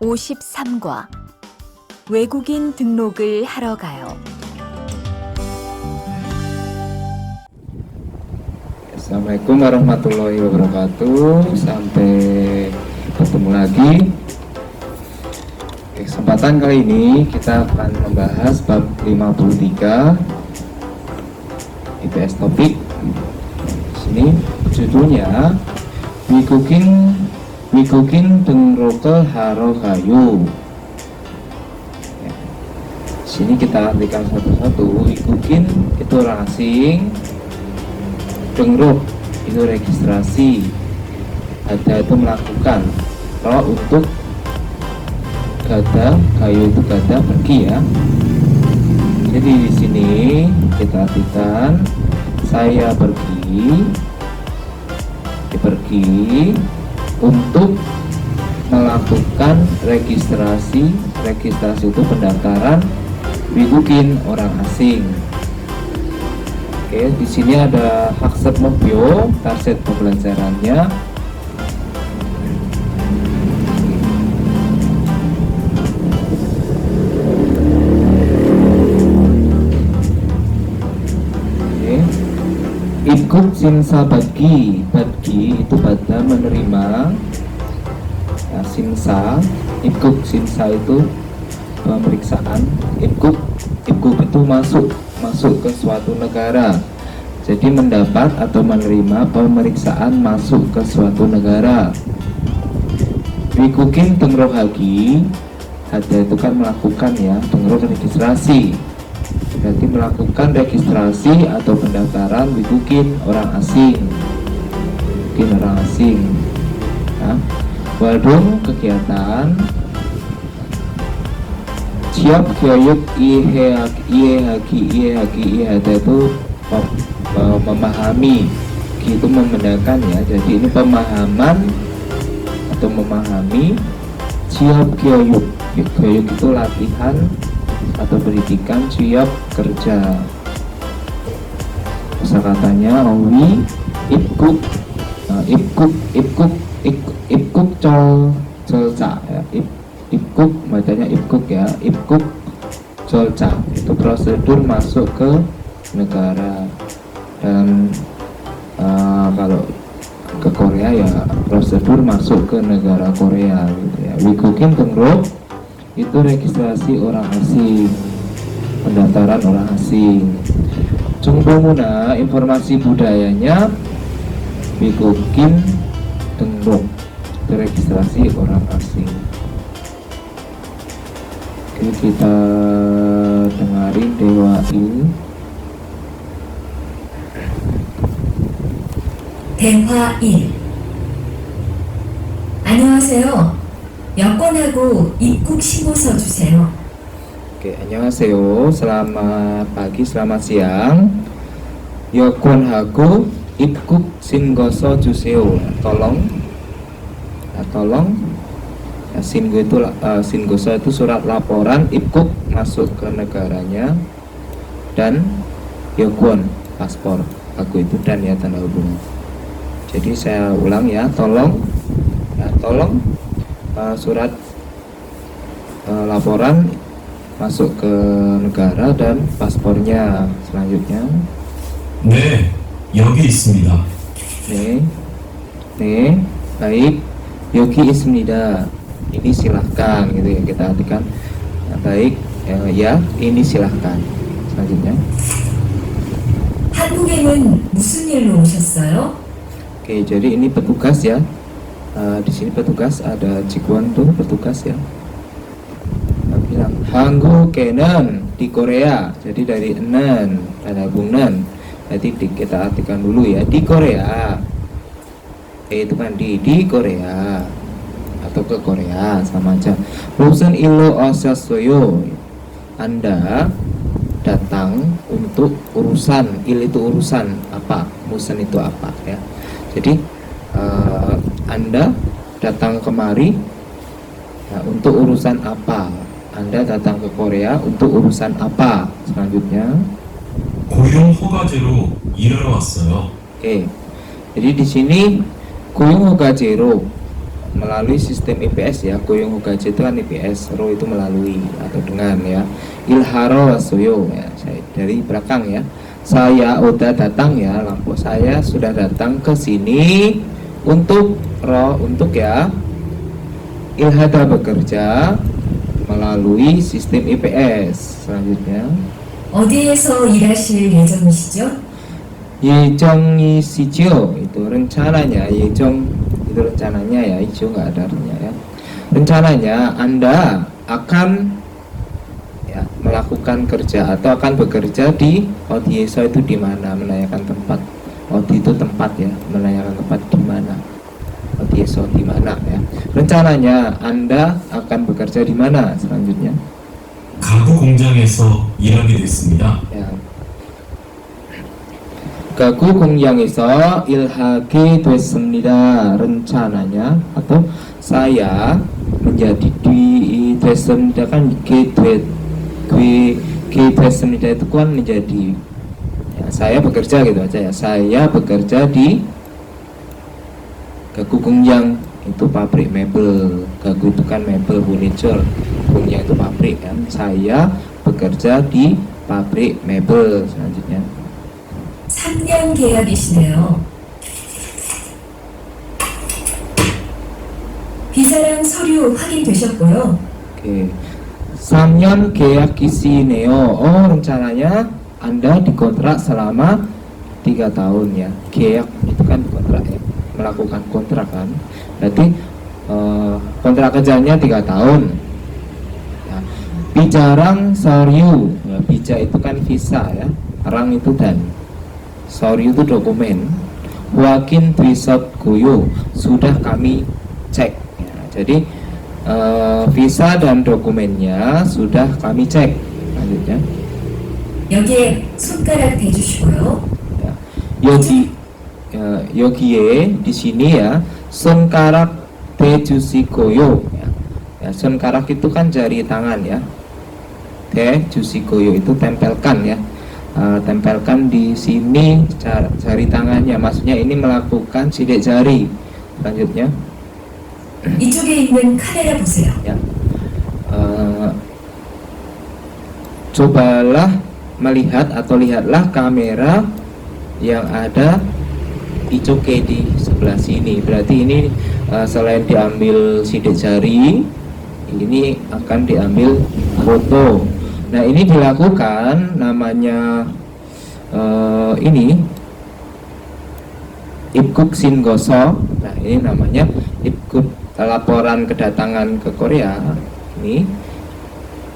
53과 외국인 등록을 하러 가요. Assalamualaikum warahmatullahi wabarakatuh. Sampai ketemu lagi. Kesempatan kali ini kita akan membahas bab 53 IPS topik. Di sini judulnya Wikukin 등록을 하러 가요. Di sini kita artikan satu-satu. Wikukin itu orang asing, 등록 itu registrasi, ada itu melakukan, kalau untuk gada, kayu itu gada, pergi ya. Jadi di sini kita artikan saya pergi untuk melakukan registrasi itu pendaftaran wikukin orang asing. Oke, di sini ada Hakset Mobio, target pembelajarannya. Oke. Ikut simsa bagi itu pada menerima. Nah, simsa, ikut simsa itu pemeriksaan. Ikut itu masuk ke suatu negara. Jadi mendapat atau menerima pemeriksaan masuk ke suatu negara. Wikukin 등록하기, ada itu kan melakukan ya, 등록 registrasi. Berarti melakukan registrasi atau pendaftaran wikukin orang asing. Nah, wadung kegiatan siap 교육 이해하기 itu memahami, itu membedakan ya. Jadi ini pemahaman atau memahami. siap 교육 itu latihan atau pendidikan, siap kerja. Kosakatanya owi 입국 절차 ya. Ibkuk bacanya ibkuk ya, ibkuk jolca itu prosedur masuk ke negara. Dan kalau ke Korea ya prosedur masuk ke negara Korea gitu ya. Wikukin 등록 itu registrasi orang asing, pendaftaran orang asing. 정보문화 informasi budayanya, wikukin 등록 itu registrasi orang asing. Kita dengarin Dewa Il. 대화 1. 안녕하세요. 여권하고 입국 신고서 주세요. Oke, 안녕하세요. Selamat pagi, selamat siang. 여권하고 입국 신고서 주세요. Tolong 신고서 itu surat laporan, 입국 masuk ke negaranya, dan 여권 paspor. Aku itu dan ya tanda hubungan. Jadi saya ulang ya, tolong surat laporan masuk ke negara dan paspornya. Selanjutnya 네, 여기 있습니다. 네, baik. 여기 있습니다. Ini silahkan gitu ya, kita artikan. Baik ya, ini silahkan. Selanjutnya 한국에는 무슨 일로 오셨어요? oke, jadi ini petugas ya. Di sini petugas, ada Jigwon tuh petugas ya. Bilang 한국에는 di Korea. Jadi dari nen ada hubungan. Jadi kita artikan dulu ya, di Korea. Itu kan di Korea atau ke Korea sama aja. 무슨 일로 오셨어요? Anda datang untuk urusan. Il itu urusan apa, musen itu apa ya. Jadi Anda datang kemari ya, untuk urusan apa. Anda datang ke Korea untuk urusan apa. Selanjutnya 고용 허가제로 일하러 왔어요. oke. Jadi di sini 고용 허가제로 melalui sistem IPS ya. Goyong hogaje itu kan IPS, ro itu melalui atau dengan ya. Ilharo wasoyo ya, saya dari belakang ya. Saya udah datang ya, lampu saya sudah datang ke sini untuk ro untuk ya. Ilhada bekerja melalui sistem IPS. Selanjutnya 어디에서 일하실 예정이시죠? 예정이시죠? itu rencananya. 예정 itu rencananya ya, ijo nggak ada artinya ya. Rencananya Anda akan ya melakukan kerja atau akan bekerja di 어디에서 itu di mana, menanyakan tempat. 어디 itu tempat ya, menanyakan tempat di mana. 어디에서 di mana ya. Rencananya Anda akan bekerja di mana. Selanjutnya 가구 공장에서 일하게 됐습니다. ya. 가구 공장에서 일하게 됐습니다. rencananya atau saya menjadi 됐습니다 kan 됐습니다 itu kan menjadi ya, saya bekerja gitu aja ya. Saya bekerja di gagu 공장 itu pabrik mebel. Gagu itu kan mebel, furniture. 공장 itu pabrik kan. Saya bekerja di pabrik mebel. Selanjutnya 3년 계약이시네요. 비자랑 서류 확인되셨고요. oke. 3년 계약이시네요. Oh, rencananya Anda dikontrak selama 3 tahun ya. 계약 itu kan kontrak ya, melakukan kontrak kan. Berarti kontrak kerjanya 3 tahun ya. Bijarang soryu ya, bija itu kan visa ya, rang itu dan, soryu itu dokumen. Wakin twisot goyo sudah kami cek ya. Jadi visa dan dokumennya sudah kami cek. Lanjutnya 여기에 손가락 대주시고요. ya. Yogiye di sini ya, sonkarak tejusigoyo ya. Ya, sonkarak itu kan jari tangan ya. Tejusigoyo itu tempelkan ya. Tempelkan di sini jari tangannya, maksudnya ini melakukan sidik jari. Selanjutnya 이쪽에 있는 카메라 보세요. ya, cobalah melihat atau lihatlah kamera yang ada icoke di sebelah sini. Berarti ini selain diambil sidik jari, ini akan diambil foto. Nah, ini dilakukan namanya ini ibkuk singoso. Nah, ini namanya ibkuk, laporan kedatangan ke Korea ini.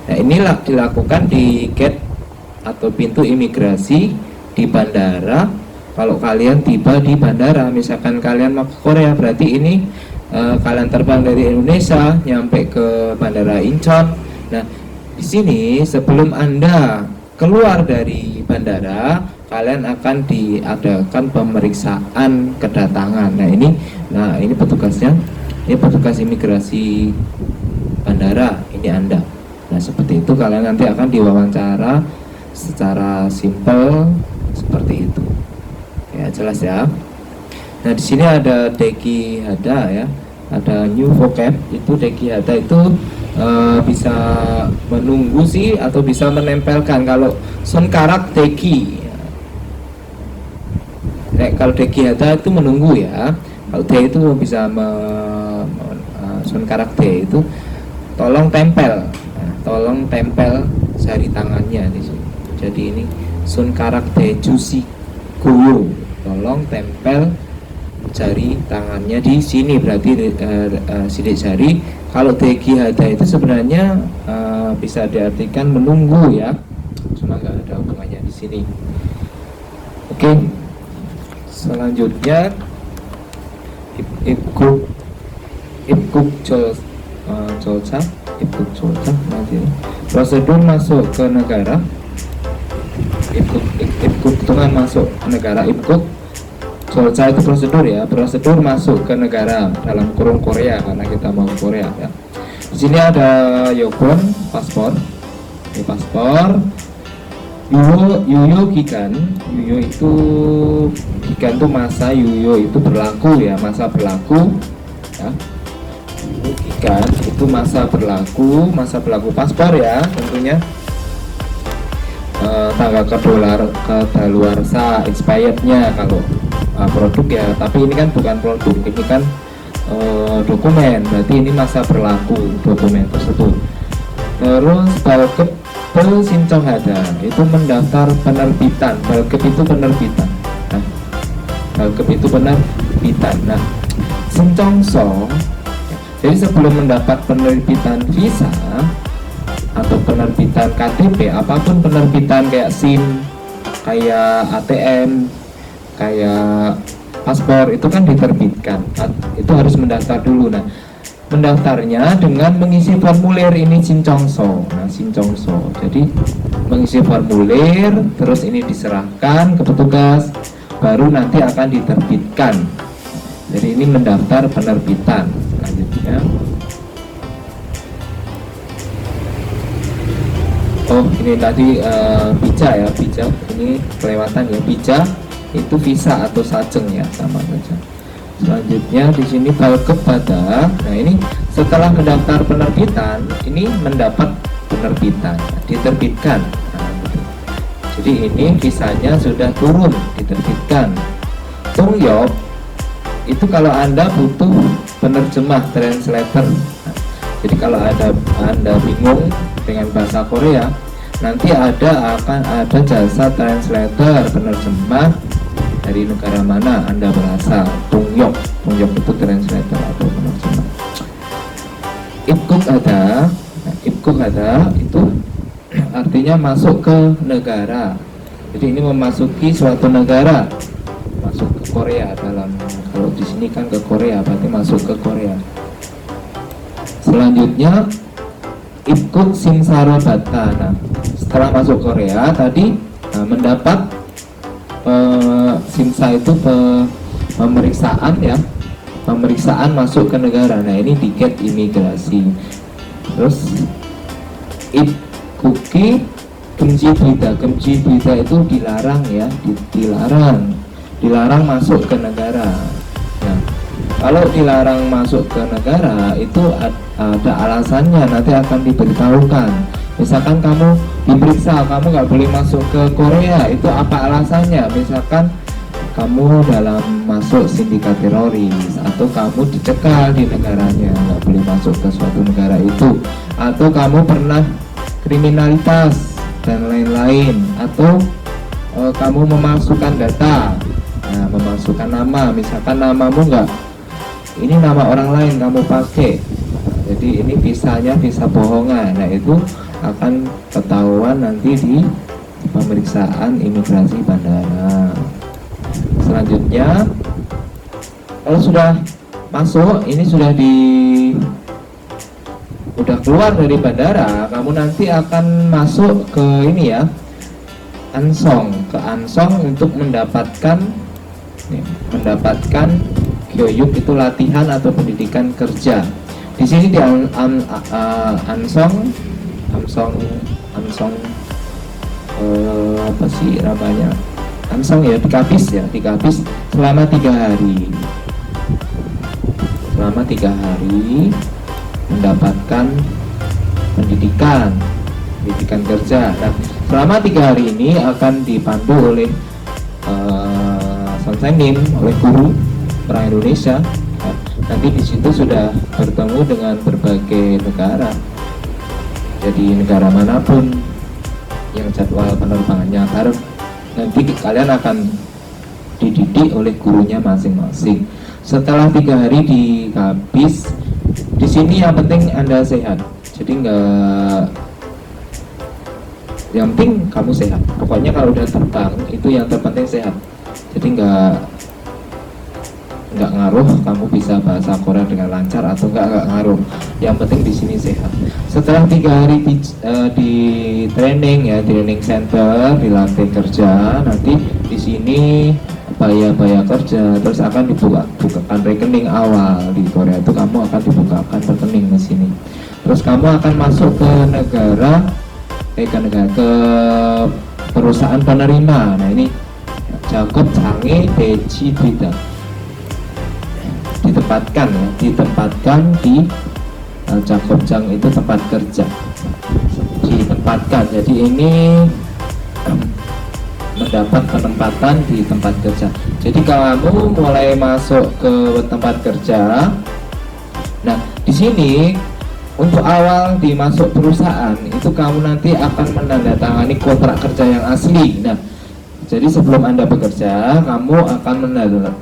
Nah, inilah dilakukan di gate atau pintu imigrasi di bandara. Kalau kalian tiba di bandara, misalkan kalian mau ke Korea, berarti ini kalian terbang dari Indonesia nyampe ke bandara Incheon. Nah, di sini sebelum Anda keluar dari bandara, kalian akan diadakan pemeriksaan kedatangan. Nah, ini petugasnya. Ini petugas imigrasi bandara, ini Anda. Nah, seperti itu kalian nanti akan diwawancara secara simpel seperti itu. Ya, jelas ya. Nah, di sini ada Deki Hada ya. Ada new vocab, itu Deki Hada itu bisa menunggu sih atau bisa menempelkan. Kalau sonkarak Deki ya. Kalau Deki Hada itu menunggu ya. Kalau D itu bisa sonkarak D itu tolong tempel. Nah, tolong tempel jari tangannya di sini. Jadi ini sonkarak D jusi goyo, tolong tempel jari tangannya di sini, berarti sidik jari. Kalau Deki Hada itu sebenarnya bisa diartikan menunggu ya, cuma nggak ada hubungannya di sini. Oke, selanjutnya ibkuk jolca nanti prosedur masuk ke negara. Ibkuk itu kan masuk ke negara. Ibkuk jolca itu prosedur ya, prosedur masuk ke negara dalam kurung Korea, karena kita mau ke Korea ya. Di sini ada yobon, paspor. Ini paspor. Yuyo gigan. Yuyo itu gigan itu masa, yuyo itu berlaku ya, masa berlaku ya. diterbitkan itu masa berlaku paspor ya tentunya, tanggal kedaluarsa expirednya kalau produk ya, tapi ini kan bukan produk, ini kan dokumen, berarti ini masa berlaku dokumen tersebut. Terus balkep Sinconghada itu mendaftar penerbitan, balkep itu penerbitan. Nah, balkep itu penerbitan. Nah, Sincongso, jadi sebelum mendapat penerbitan visa atau penerbitan KTP, apapun penerbitan kayak SIM, kayak ATM, kayak paspor itu kan diterbitkan, itu harus mendaftar dulu. Nah, mendaftarnya dengan mengisi formulir ini Sincongso. Nah, Sincongso, jadi mengisi formulir, terus ini diserahkan ke petugas, baru nanti akan diterbitkan. Jadi ini mendaftar penerbitan. Selanjutnya, oh ini tadi bija ya, bija ini kelewatan ya, bija itu visa atau sajeng ya, sama saja. Selanjutnya di sini balkep pada. Nah, ini setelah mendaftar penerbitan, ini mendapat penerbitan, diterbitkan. Nah, gitu. Jadi ini visanya sudah turun, diterbitkan. Tungyok itu kalau Anda butuh penerjemah, translator. Nah, jadi kalau Anda bingung dengan bahasa Korea, nanti akan ada jasa translator, penerjemah dari negara mana Anda berasal. Tungyok itu translator atau penerjemah. Ibkuk ada. Nah, ibkuk ada itu artinya masuk ke negara. Jadi ini memasuki suatu negara, masuk ke Korea dalam, kalau di sini kan ke Korea, berarti masuk ke Korea. Selanjutnya Ibkuk Simsarobata. Nah, setelah masuk Korea tadi mendapat simsa itu pemeriksaan ya, pemeriksaan masuk ke negara. Nah, ini tiket imigrasi. Terus Ibkuki Gemji Duida itu dilarang ya, dilarang masuk ke negara. Nah, kalau dilarang masuk ke negara itu ada alasannya, nanti akan diberitahukan. Misalkan kamu diperiksa, kamu nggak boleh masuk ke Korea, itu apa alasannya? Misalkan kamu dalam masuk sindikat teroris, atau kamu dicekal di negaranya, nggak boleh masuk ke suatu negara itu, atau kamu pernah kriminalitas dan lain-lain, atau kamu memasukkan data, nah, memasukkan nama, misalkan namamu nggak, ini nama orang lain kamu pakai, jadi ini visanya visa bohongan. Nah, itu akan ketahuan nanti di pemeriksaan imigrasi bandara. Selanjutnya, kalau sudah masuk, ini sudah keluar dari bandara, kamu nanti akan masuk ke ini ya, Ansong, ke Ansong untuk mendapatkan Gyoyuk, itu latihan atau pendidikan kerja. Di sini di Ansong apa sih namanya, Ansong ya, di Kapis selama 3 hari, mendapatkan pendidikan kerja. Nah, selama 3 hari ini akan dipandu oleh Sonsenim, oleh guru orang Indonesia. Nah, nanti di situ sudah bertemu dengan berbagai negara. Jadi negara manapun yang jadwal penerbangannya bareng, nanti kalian akan dididik oleh gurunya masing-masing. Setelah 3 hari di Kapis, di sini yang penting Anda sehat. Jadi yang penting kamu sehat. Pokoknya kalau udah terbang itu yang terpenting sehat. Jadi nggak ngaruh kamu bisa bahasa Korea dengan lancar atau nggak ngaruh. Yang penting di sini sehat. Setelah 3 hari di training ya, training center, dilatih kerja, nanti di sini baya kerja, terus akan dibukakan rekening awal di Korea itu, kamu akan dibukakan rekening di sini. Terus kamu akan masuk ke ke perusahaan penerima. Nah, ini Jakob Cange Deji Duida ditempatkan di Jakobjang itu tempat kerja, ditempatkan. Jadi ini mendapat penempatan di tempat kerja. Jadi kamu mulai masuk ke tempat kerja. Nah, di sini untuk awal dimasuk perusahaan itu kamu nanti akan menandatangani kontrak kerja yang asli. Nah, jadi sebelum Anda bekerja, kamu akan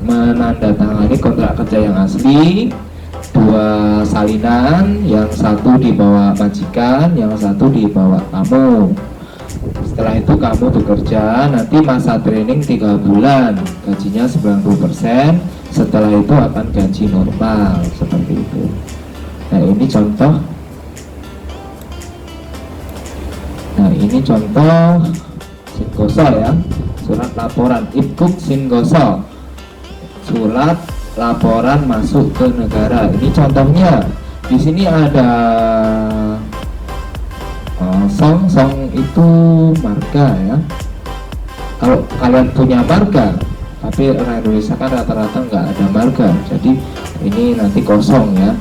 menandatangani kontrak kerja yang asli, 2 salinan, yang satu dibawa majikan, yang satu dibawa kamu. Setelah itu kamu bekerja, nanti masa training 3 bulan, gajinya 90%, setelah itu akan gaji normal, seperti itu. Nah, ini contoh. Nah, ini contoh Singoso ya, surat laporan Ibkuk Singoso, surat laporan masuk ke negara. Ini contohnya. Di sini ada song itu marga ya. Kalau kalian punya marga, tapi orang Indonesia kan rata-rata nggak ada marga, jadi ini nanti kosong ya.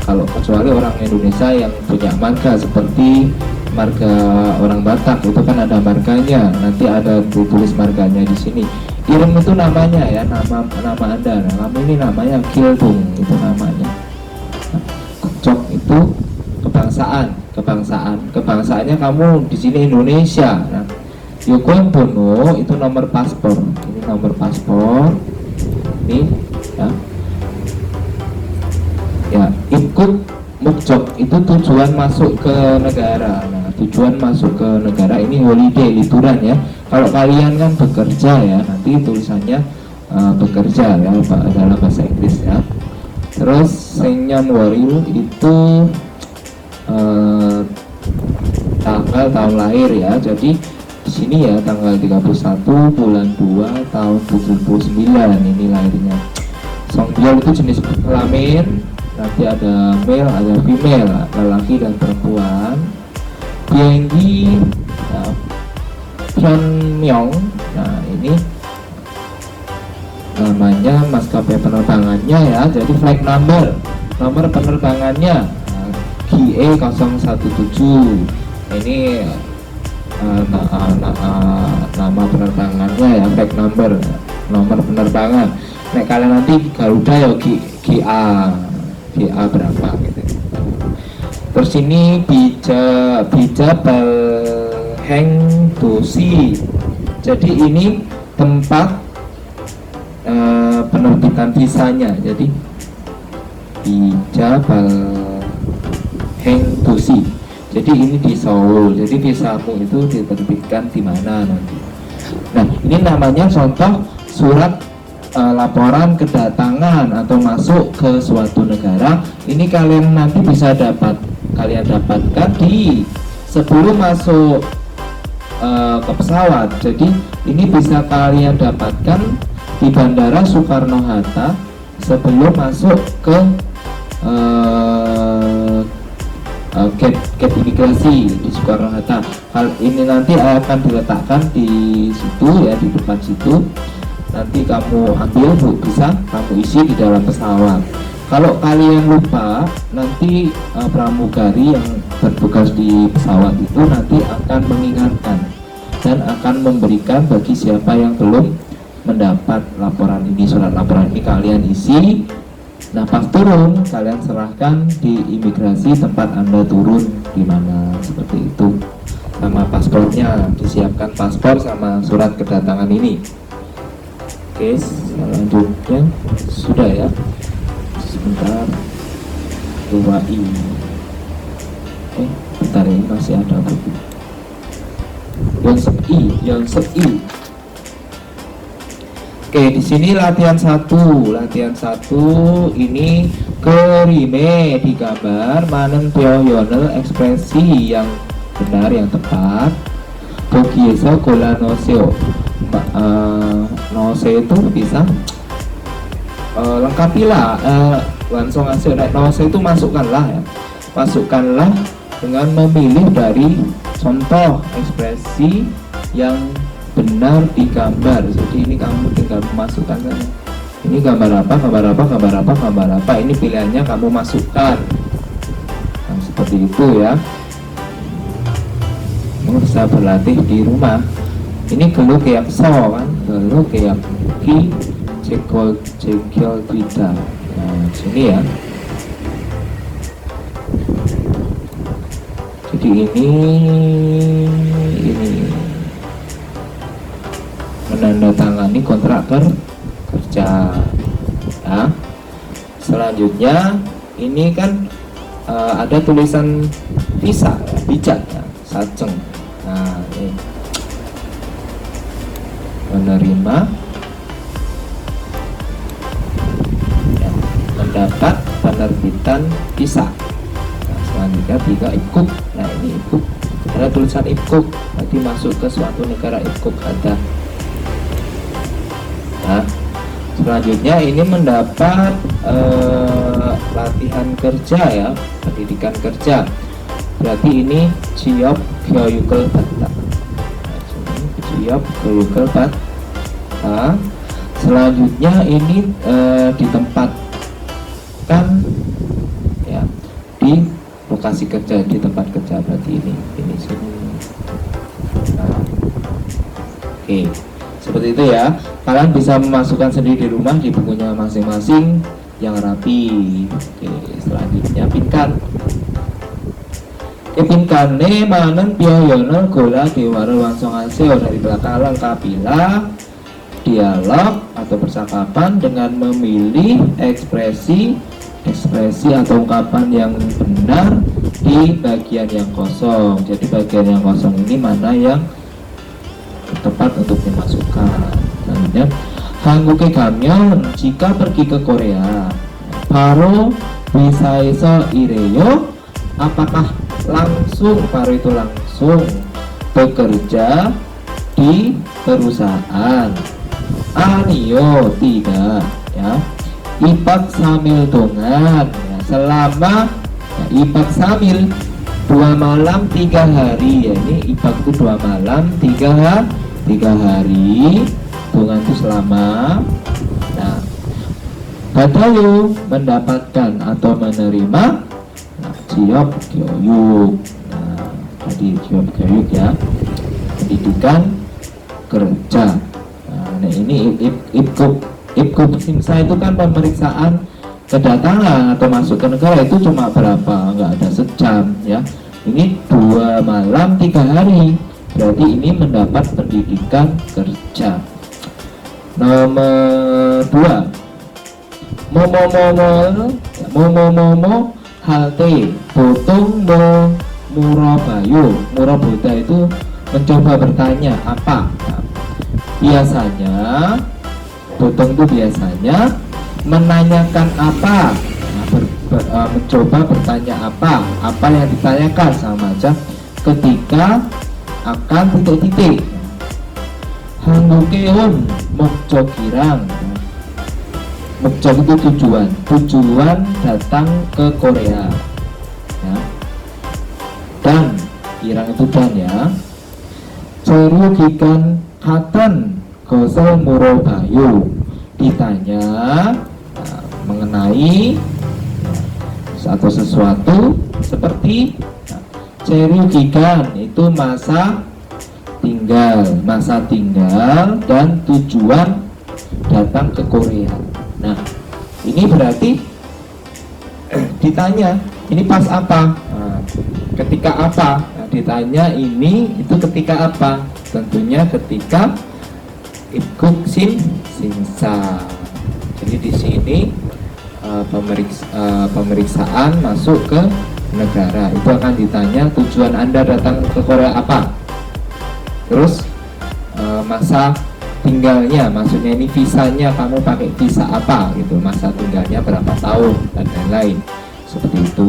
Kalau kecuali orang Indonesia yang punya marga seperti marga orang Batak, itu kan ada marganya, nanti ada ditulis marganya di sini. Ireng itu namanya ya, nama Anda. Nah, kamu ini namanya Gildung, itu namanya. Nah, Kecok itu kebangsaannya kamu di sini Indonesia. Nah, Yokon Bono itu nomor paspor. Ini nomor paspor. Ini ya. Ya, ikut Mukjok itu tujuan masuk ke negara. Nah, tujuan masuk ke negara ini holiday, liburan ya. Kalau kalian kan bekerja ya, nanti tulisannya bekerja ya dalam bahasa Inggris ya. Terus Senyan Waril itu tanggal tahun lahir ya. Jadi di sini ya tanggal 31 bulan 2 tahun 79 ini lahirnya. Songbyol itu jenis kelamin, nanti ada male, ada female, lelaki dan perempuan. Bienggi ya, Pyongyang. Nah, ini namanya maskapai penerbangannya ya. Jadi flight number, nomor penerbangannya GE017. Ini nama penerbangannya ya, flight number, nomor penerbangan. Nah, kalian nanti Garuda ya GA berapa gitu. Terus ini bija Balheng Dosi. Jadi ini tempat penerbitan visanya. Jadi bija Balheng Dosi. Jadi ini di Seoul. Jadi visamu itu diterbitkan di mana nanti. Nah, ini namanya contoh surat laporan kedatangan atau masuk ke suatu negara. Ini kalian nanti bisa dapatkan di sebelum masuk ke pesawat. Jadi ini bisa kalian dapatkan di Bandara Soekarno-Hatta sebelum masuk ke gate imigrasi di Soekarno-Hatta. Hal ini nanti akan diletakkan di situ ya, di depan situ. Nanti kamu ambil, bisa kamu isi di dalam pesawat. Kalau kalian lupa, nanti pramugari yang bertugas di pesawat itu nanti akan mengingatkan dan akan memberikan bagi siapa yang belum mendapat laporan ini, surat laporan ini kalian isi. Nah, pas turun kalian serahkan di imigrasi tempat Anda turun di mana, seperti itu. Sama paspornya, disiapkan paspor sama surat kedatangan ini. Oke, selanjutnya sudah ya. Sebentar, 2i. Oke, bentar ini masih ada buku. Yonsep I. Oke, di sini latihan 1 ini kerime digambar manen pyoyonel, ekspresi yang benar, yang tepat. Kogiesa gola noseo. Nose itu bisa lengkapilah langsung hasil nose itu masukkanlah dengan memilih dari contoh ekspresi yang benar digambar. Jadi ini kamu tinggal memasukkan saja. Ini gambar apa, ini pilihannya kamu masukkan. Nah, seperti itu ya. Bisa berlatih di rumah. Ini gelo kayak so kan, gelo kayak ki cekol tidak. Nah, sini ya. Jadi ini menandatangani kontrak kerja. Nah, selanjutnya ini kan ada tulisan visa, bijak ya, sajeng. Nah, ini menerima ya, mendapat penerbitan visa. Nah, selanjutnya 3 ikut. Nah, ini ikut, ada tulisan ikut, berarti masuk ke suatu negara ikut ada. Nah, selanjutnya ini mendapat latihan kerja ya, pendidikan kerja. Berarti ini 취업 교육을 받다. 취업 교육을 받다. Selanjutnya ini ditempatkan ya di lokasi kerja, di tempat kerja. Berarti ini sini. Nah, oke, seperti itu ya. Kalian bisa memasukkan sendiri di rumah di bukunya masing-masing yang rapi. Oke, selanjutnya pinkan. Pinkane manen biayana gola diwara wangsongaseo. Dari belakang lengkapilah dialog atau percakapan dengan memilih ekspresi atau ungkapan yang benar di bagian yang kosong. Jadi bagian yang kosong ini mana yang tepat untuk dimasukkan. Selanjutnya, 한국에 가면 jika pergi ke Korea, 바로 회사에서 일해요. Apakah langsung, baru itu langsung bekerja di perusahaan? Ayo, tidak ya. Ipak samil dongan ya, selama ya, ipak samil 2 malam 3 hari ya. Ini ipak itu 2 malam 3 hari, dongan itu selama. Nah, badayo mendapatkan atau menerima. 취업 교육. Nah, tadi 취업 교육 ya, pendidikan kerja. Nah, ini ibkup simsa itu kan pemeriksaan kedatangan atau masuk ke negara itu cuma berapa, nggak ada sejam ya. Ini 2 malam 3 hari, berarti ini mendapat pendidikan kerja. Nomor 2, momo halte botung murabayu. Muraboda itu mencoba bertanya apa. Nah, biasanya botung itu biasanya menanyakan apa. Nah, mencoba bertanya apa yang ditanyakan, sama aja ketika akan titik-titik. Hangukeun mokjokirang. Mokjok itu tujuan datang ke Korea ya. Dan kirang itu dan ya. Cerugikan katan gosel murobayu, ditanya mengenai atau sesuatu seperti cerugikan itu masa tinggal dan tujuan datang ke Korea. Nah, ini berarti ditanya ini pas apa, nah, ketika apa. Nah, ditanya ini itu ketika apa, tentunya ketika ikut simsa. Jadi di sini pemeriksaan masuk ke negara itu akan ditanya tujuan Anda datang ke Korea apa, terus masa tinggalnya, maksudnya ini visanya kamu pakai visa apa gitu, masa tinggalnya berapa tahun dan lain-lain, seperti itu.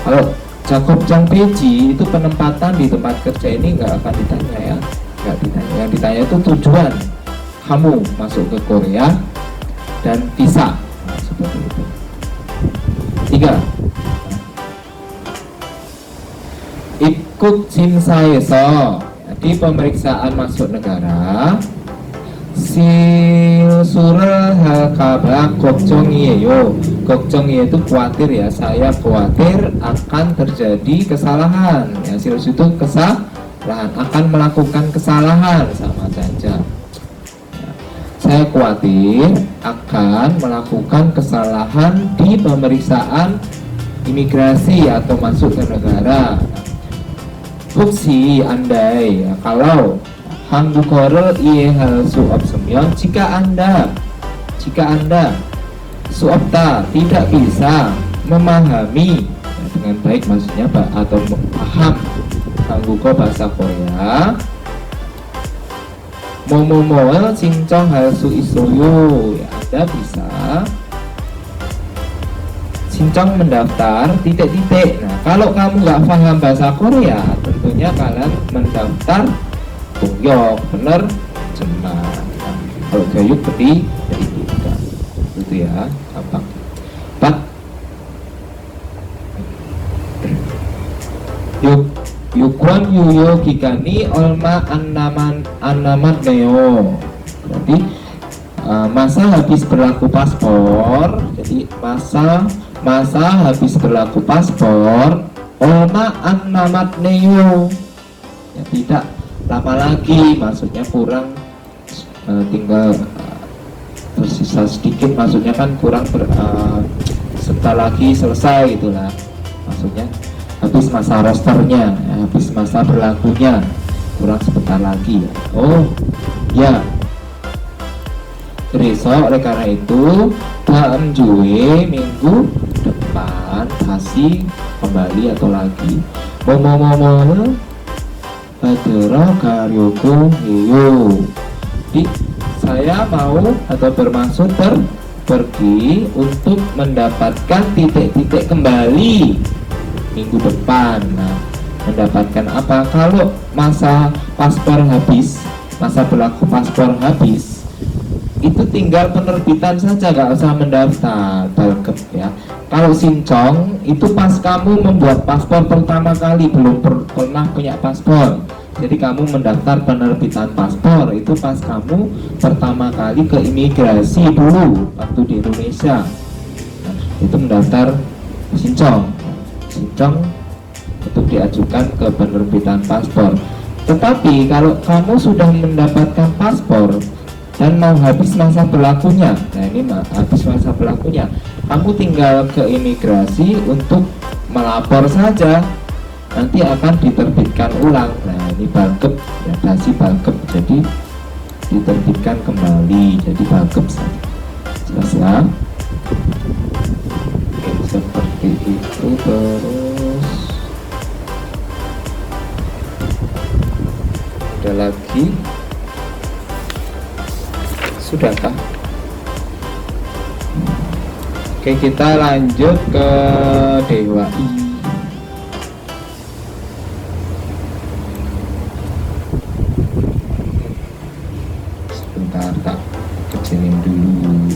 Kalau Jakob Jang Peji itu penempatan di tempat kerja ini nggak akan ditanya ya, nggak ditanya. Yang ditanya itu tujuan kamu masuk ke Korea dan visa, nah, seperti itu. 3. Ikut simsaeso. Di pemeriksaan masuk negara, silsurah kabak 걱정이에요. 걱정 yaitu khawatir ya, saya khawatir akan terjadi kesalahan ya, silus itu kesalahan, akan melakukan kesalahan sama saja. Saya khawatir akan melakukan kesalahan di pemeriksaan imigrasi atau masuk ke negara. Hoksi andai ya, kalau 한국어를 이해할 수 없으면 jika anda suopta tidak bisa memahami ya, dengan baik maksudnya atau paham 한국어 bahasa Korea 뭐뭐뭐를 신청할 수 있어요 ya, anda bisa 신청 mendaftar titik-titik. Nah, kalau kamu nggak paham bahasa Korea, tentunya kalian mendaftar Bongyok, bener cuma nah, kalau gayuk peti jadi tidak gitu ya, gampang. Pak Yukwan yuyo gigani olma anamat neo. Berarti masa habis berlaku paspor. Jadi masa habis berlaku paspor olma anamat neo ya, tidak lama lagi, maksudnya kurang tinggal tersisa sedikit, maksudnya kan kurang sebentar lagi selesai gitulah, maksudnya habis masa rosternya ya, habis masa berlakunya, kurang sebentar lagi ya. Oh ya, besok oleh karena itu dalam Jue minggu depan kasih kembali atau lagi mau Badero karyoku hiyo. Jadi saya mau atau bermaksud pergi untuk mendapatkan titik-titik kembali minggu depan. Nah, mendapatkan apa? Kalau masa paspor habis, masa berlaku paspor habis, itu tinggal penerbitan saja, gak usah mendaftar balkep ya. Kalau sincong itu pas kamu membuat paspor pertama kali, belum pernah punya paspor, jadi kamu mendaftar penerbitan paspor itu pas kamu pertama kali ke imigrasi dulu waktu di Indonesia. Nah, itu mendaftar sincong untuk diajukan ke penerbitan paspor. Tetapi kalau kamu sudah mendapatkan paspor dan mau habis masa berlakunya, nah ini habis masa berlakunya, kamu tinggal ke imigrasi untuk melapor saja, nanti akan diterbitkan ulang. Nah ini balkep ya, dasi balkep, jadi diterbitkan kembali jadi balkep saja. Jelas ya? Oke, seperti itu. Terus ada lagi? Sudahkah? Oke, kita lanjut ke Dewa I. Sebentar, tak kecilin dulu.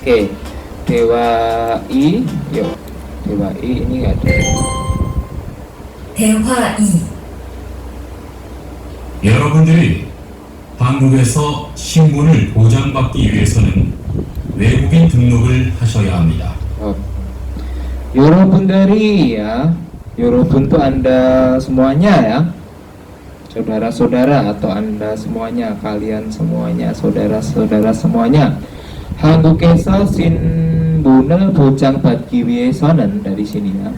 Oke, Dewa I, yuk. Dewa I ini ada. 대화 2. 여러분들이 한국에서 신분을 보장받기 위해서는 외국인 등록을 하셔야 합니다. Yorobundari ya, Yorobun itu anda semuanya ya, saudara-saudara atau anda semuanya, kalian semuanya, saudara-saudara semuanya. 한국에서 신분을 보장받기 위해서는 dari sini ya.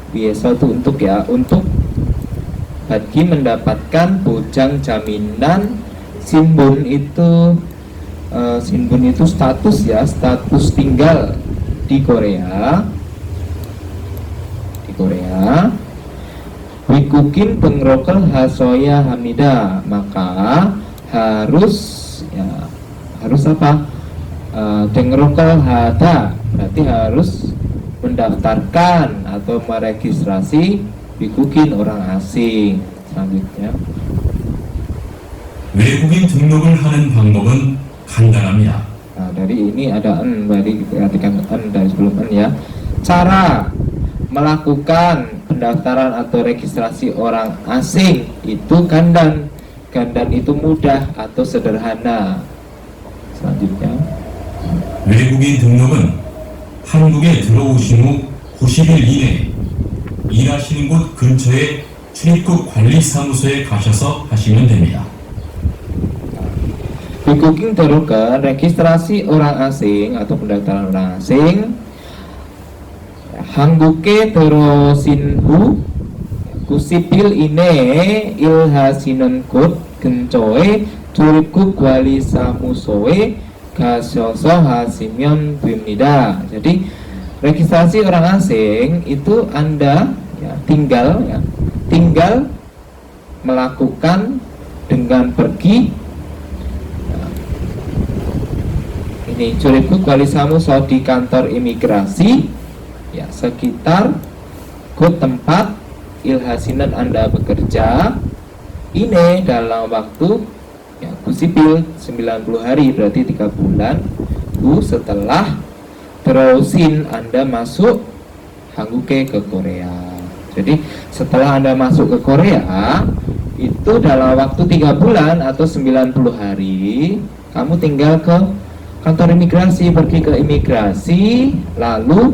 Wiesa itu untuk ya, untuk bagi mendapatkan bojang jaminan. Sinbun itu status ya, status tinggal di Korea. Wikukin pengrokal hasoya hamida, maka harus apa? Dengrokal hada, berarti harus mendaftarkan atau meregistrasi wikukin orang asing. Selanjutnya 외국인 등록을 하는 방법은 간단합니다. Nah, dari ini ada dari diperhatikan dari sebelum ya. Cara melakukan pendaftaran atau registrasi orang asing itu gandan. Gandan itu mudah atau sederhana. Selanjutnya, 외국인 등록은 한국에 들어오신 후 90일 이내 일하시는 곳 근처의 출입국 관리사무소에 가셔서 하시면 됩니다. Booking terukkan registrasi orang asing atau pendaftaran orang asing. Hanguke terusin hu kusipil ine ilhasinan kod gencoe 출입국 관리사무소에 가셔서 하시면 됩니다. Jadi registrasi orang asing itu Anda ya, tinggal melakukan dengan pergi ini 출입국 관리사무소 di kantor imigrasi ya sekitar kod tempat ilhasinan Anda bekerja ini dalam waktu ya sipil 90 hari berarti 3 bulan setelah terusin Anda masuk Hanguke ke Korea. Jadi setelah Anda masuk ke Korea itu dalam waktu 3 bulan atau 90 hari kamu tinggal ke kantor imigrasi, pergi ke imigrasi, lalu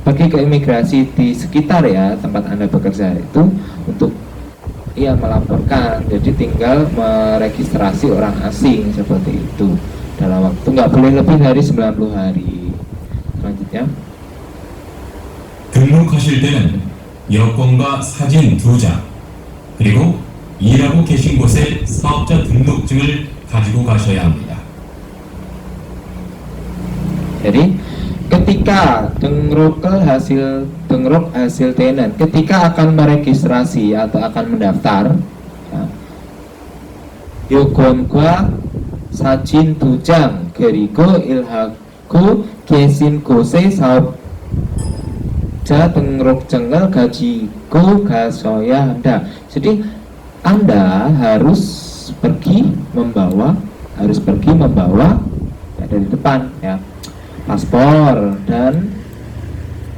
pergi ke imigrasi di sekitar ya tempat Anda bekerja itu untuk melaporkan. Jadi tinggal meregistrasi orang asing seperti itu dalam waktu nggak boleh lebih dari 90 hari. Selanjutnya, 등록하실 때는 여권과 사진 2장 그리고 일하고 계신 곳의 사업자 등록증을 가지고 가셔야 합니다. jadi ketika 등록 hasil tenan, ketika akan meregistrasi atau akan mendaftar, ya, 요건과 사진 2장 그리고 일하고 계신 곳의 사업자 등록증을 가지고 가셔야 한다. Jadi Anda harus pergi membawa ya, dari depan ya paspor dan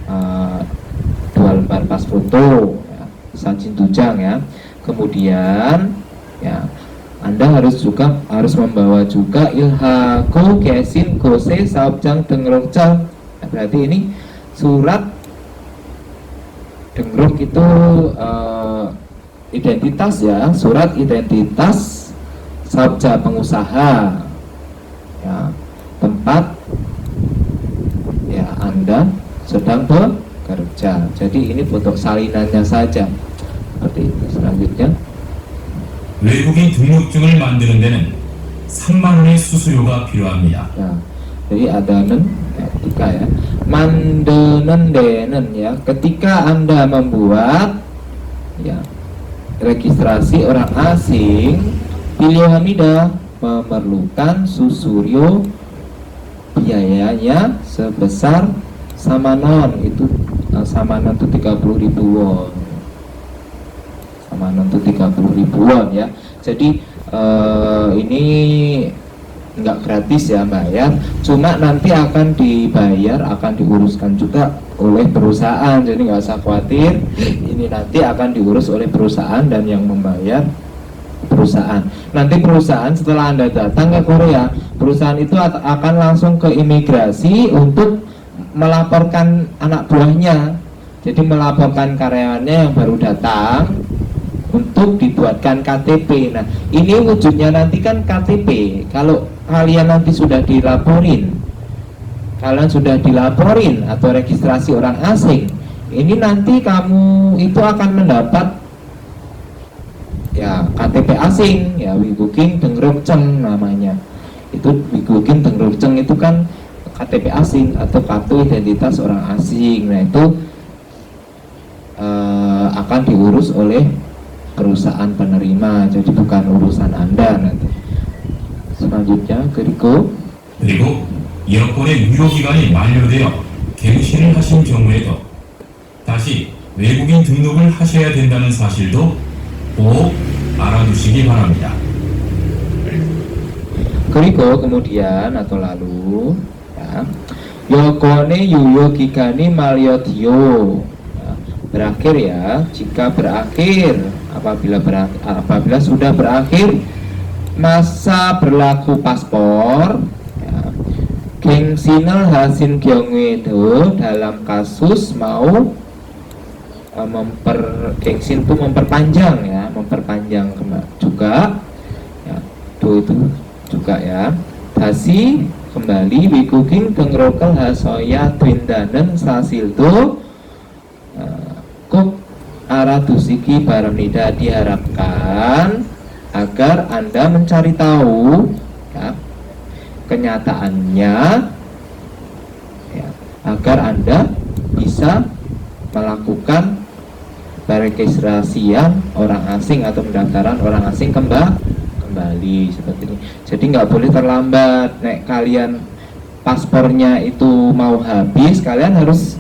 2 lembar pas foto ya, sajin 2장 ya. Kemudian ya Anda harus membawa juga ilhaku kesin gose saubjang dengrokjang. Nah, berarti ini surat dengrok itu identitas ya, surat identitas saubja pengusaha ya, tempat ya Anda sedang bekerja. Jadi ini foto salinannya saja seperti itu. Selanjutnya, 외국인 등록증을 만드는 데는 3만 원의 수수료가 필요합니다. ya, jadi ada ketika ya mandenen denen ya ketika Anda membuat ya registrasi orang asing pilihanida memerlukan susuryo biayanya sebesar samanon itu 30.000 won. Samanon itu 30.000 won ya. Jadi ini nggak gratis ya bayar, cuma nanti akan dibayar, akan diuruskan juga oleh perusahaan. Jadi nggak usah khawatir, ini nanti akan diurus oleh perusahaan dan yang membayar perusahaan. Nanti perusahaan setelah Anda datang ke Korea, perusahaan itu akan langsung ke imigrasi untuk melaporkan anak buahnya. Jadi melaporkan karyawannya yang baru datang untuk dibuatkan KTP. Nah, ini wujudnya nanti kan KTP. Kalau kalian nanti sudah dilaporin, atau registrasi orang asing, ini nanti kamu itu akan mendapat ya KTP asing ya, Wiguking Dengrokceng namanya. Itu Wiguking Dengrokceng itu kan KTP asing atau kartu identitas orang asing. Nah, itu akan diurus oleh perusahaan penerima, jadi bukan urusan Anda nanti. Selanjutnya 그리고 여권의 유효기간이 만료되어 갱신을 하신 경우에도 다시 외국인 등록을 하셔야 된다는 사실도 꼭 알아두시기 바랍니다. Beriko kemudian atau lalu ya. Yokone yuyo gigani maliodio ya, berakhir ya, jika berakhir apabila sudah berakhir masa berlaku paspor ya. Gengsinel hasin gyongwedo dalam kasus mau gengsin itu memperpanjang ya, memperpanjang juga ya, itu juga ya. Dasi kembali wikuking tengrokel hasoya twindanen sasildo kuk aradusiki baramnida, diharapkan agar Anda mencari tahu ya, kenyataannya ya, agar Anda bisa melakukan peregistrasian orang asing atau pendaftaran orang asing kembali seperti ini. Jadi nggak boleh terlambat. Nek kalian paspornya itu mau habis, kalian harus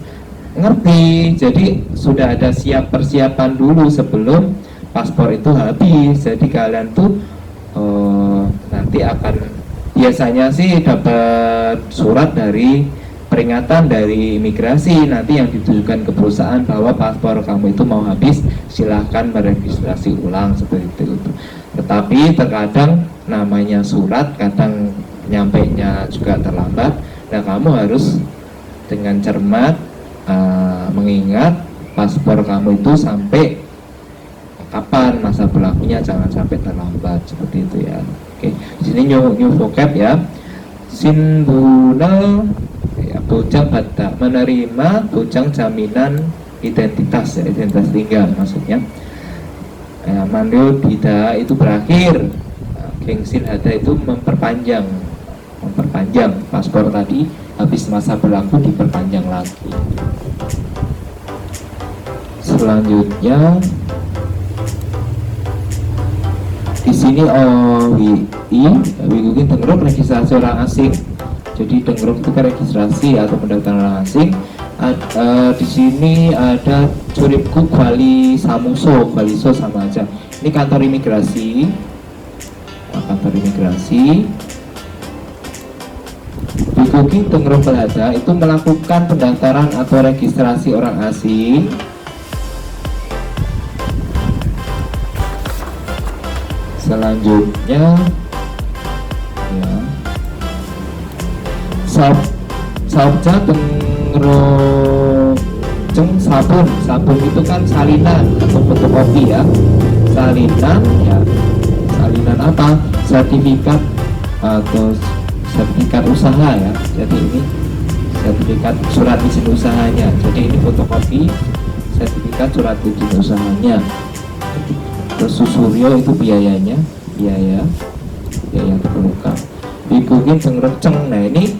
ngerti. Jadi sudah ada persiapan dulu sebelum paspor itu habis. Jadi kalian tuh nanti akan biasanya sih dapat surat dari peringatan dari imigrasi nanti yang ditujukan ke perusahaan bahwa paspor kamu itu mau habis, silahkan meregistrasi ulang seperti itu. Tetapi terkadang namanya surat kadang nyampainya juga terlambat. Nah, kamu harus dengan cermat mengingat paspor kamu itu sampai kapan masa berlakunya, jangan sampai terlambat seperti itu ya. Oke, di sini new vocab ya. Sinbuna ya, bujang bata, menerima bujang jaminan identitas ya, identitas tinggal maksudnya ya. Mandio dida itu berakhir, gengsin hada itu memperpanjang paspor tadi habis masa berlaku diperpanjang lagi. Selanjutnya di sini wikukin tengrok registrasi orang asing. Jadi tengrok itu kan registrasi atau pendaftaran orang asing. Di sini ada curipku Kuali Samuso, Kualiso sama aja. Ini kantor imigrasi. Kantor imigrasi. Wikukin tengrok pelada itu melakukan pendaftaran atau registrasi orang asing. Selanjutnya ya, sabja tengrojeng sabun itu kan salinan atau fotokopi ya, salinan apa, sertifikat atau sertifikat usaha ya. Jadi ini sertifikat surat izin usahanya, jadi ini fotokopi sertifikat surat izin usahanya. Terus susuryo itu biaya terkemuka. Wikukin tengrojeng, nah ini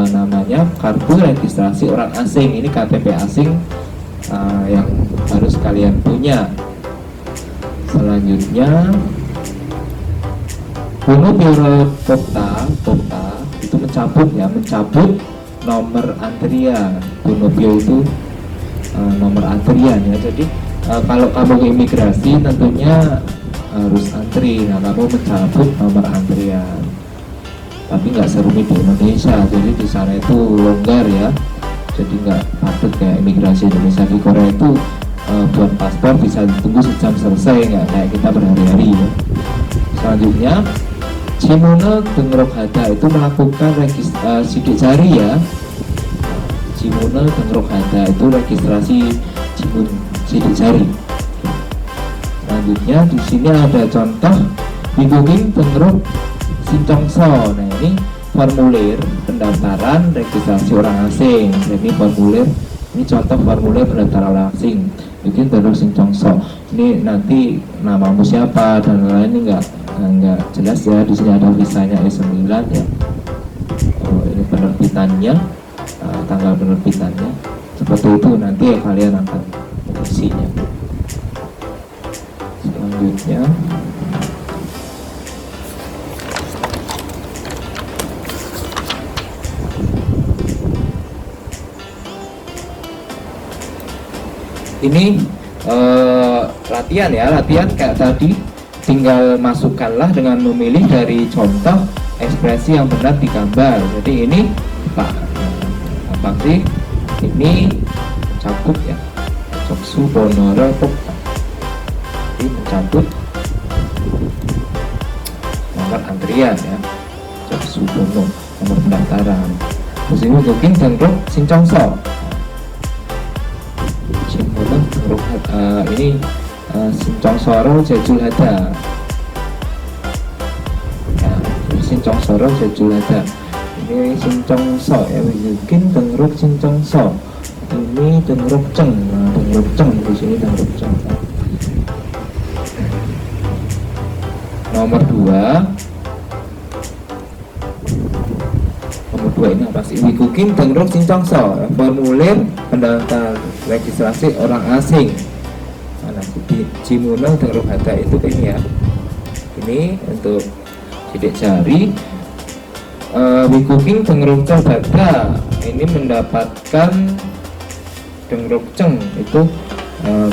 namanya kartu registrasi orang asing. Ini KTP asing yang harus kalian punya. Selanjutnya Kuno Biro Pokta itu mencabut nomor antrian. Kuno Biro itu nomor antrian ya. Jadi kalau kamu ke imigrasi tentunya harus antri. Nah, kamu mencabut nomor antrian. Tapi nggak serumit di Indonesia. Jadi di sana itu longgar ya. Jadi nggak padat kayak imigrasi Indonesia. Di Korea itu buat paspor bisa ditunggu sejam selesai, nggak kayak kita berhari-hari ya. Selanjutnya Cimune Tengrok Hada itu melakukan sidik jari ya. Cimune Tengrok Hada itu registrasi sidik jari. Selanjutnya di sini ada contoh Wikuking Tengrok Sincongso. Nah, ini formulir pendaftaran registrasi orang asing. Jadi formulir ini contoh formulir pendaftaran orang asing. Bikin Tengrok Sincongso. Ini nanti namamu siapa dan lain-lain, ini enggak jelas ya. Di sini ada visanya E9 ya. Ini penerbitannya, tanggal penerbitannya. Seperti itu nanti kalian akan mengisinya. Selanjutnya ini latihan ya, latihan kayak tadi, tinggal masukkanlah dengan memilih dari contoh ekspresi yang benar digambar. Jadi ini apa sih? Ini mencakup ya. Joksu bonoro pokta. Ini mencakup nomor antrian ya. Joksu bono nomor pendaftaran. Terus ini mungkin tengrok sincongso. Simbolan tengrok ini sincongsoro jejul hada. Ya, sincongsoro jejul hada. Ini sincongso ya, mungkin tengrok sincongso. Ini tengrok ceng. Nah, tengrok ceng di sini tengrok ceng. Nomor 2 ini apa sih? Wikukin tengrok sincongso, formulir pendaftar registrasi orang asing. Mana di Cimunong tengrok hada itu ini ya. Ini untuk sidik jari. Wikuking tengrok hada ini mendapatkan tengrok ceng itu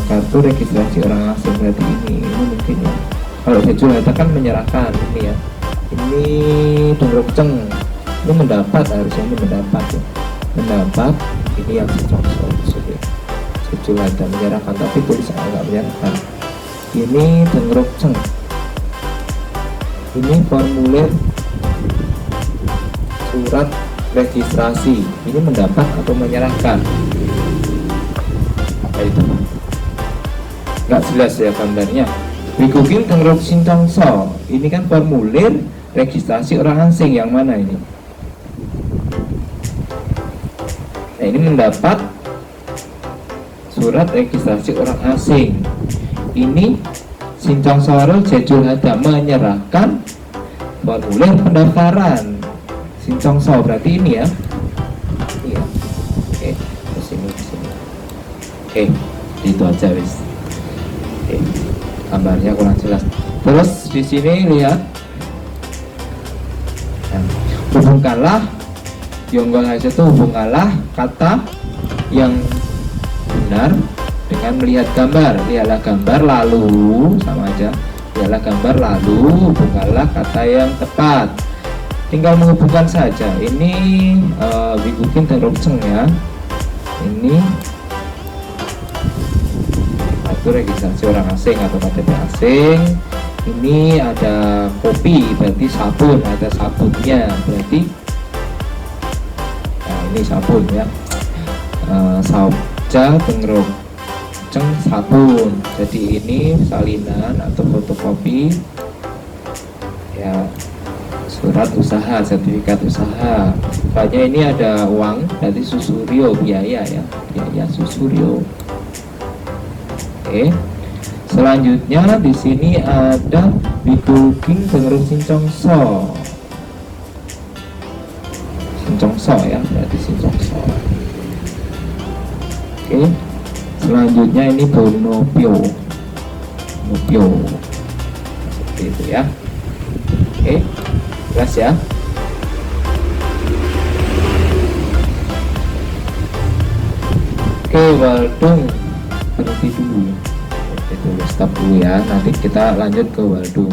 kartu registrasi orang asing. Berarti ini mungkin ya. Kalau jejul hada kan menyerahkan ini ya. Ini tengrok ceng itu mendapat, harusnya ini mendapat ya. Mendapat ini yang sincongso maksudnya. Jejul hada menyerahkan tapi tulisan agak menyerahkan. Ini tengrok ceng. Ini formulir surat registrasi. Ini mendapat atau menyerahkan. Apa itu? Nggak jelas ya gambarnya. Wikukin tengrok sincongso. Ini kan formulir registrasi orang asing, yang mana ini? Nah, ini mendapat surat registrasi orang asing. Ini sincongso jejul hada menyerahkan formulir pendaftaran. Sincongso berarti ini ya. Iya. Oke, terus ini di sini. Oke, itu aja wis. Oke. Gambarnya kurang jelas. Terus di sini lihat. Nah, hubungkanlah Yonggol hasil itu hubungkanlah kata yang benar dengan melihat gambar. Lihatlah gambar lalu sama aja. Lihatlah gambar lalu hubungkanlah kata yang tepat. Tinggal menghubungkan saja. Ini Wikukin tengrok ceng ya. Ini kartu registrasi orang asing atau KTP asing. Ini ada kopi, berarti sabun, ada sabunnya, berarti nah, ini sabun ya. Sabja tengrok ceng sabun. Jadi ini salinan atau fotokopi ya, surat usaha, sertifikat usaha. Soalnya ini ada uang, berarti susurio, biaya ya, biaya susurio. Oke. Selanjutnya di sini ada Wikuking tengrok sincongso. Sincongso ya, berarti sincongso. Oke. Selanjutnya ini bonopio. Bonopio. Seperti itu ya. Oke. Jelas ya. Oke, Waldung berhenti dulu. Itu stop dulu ya. Nanti kita lanjut ke Waldung.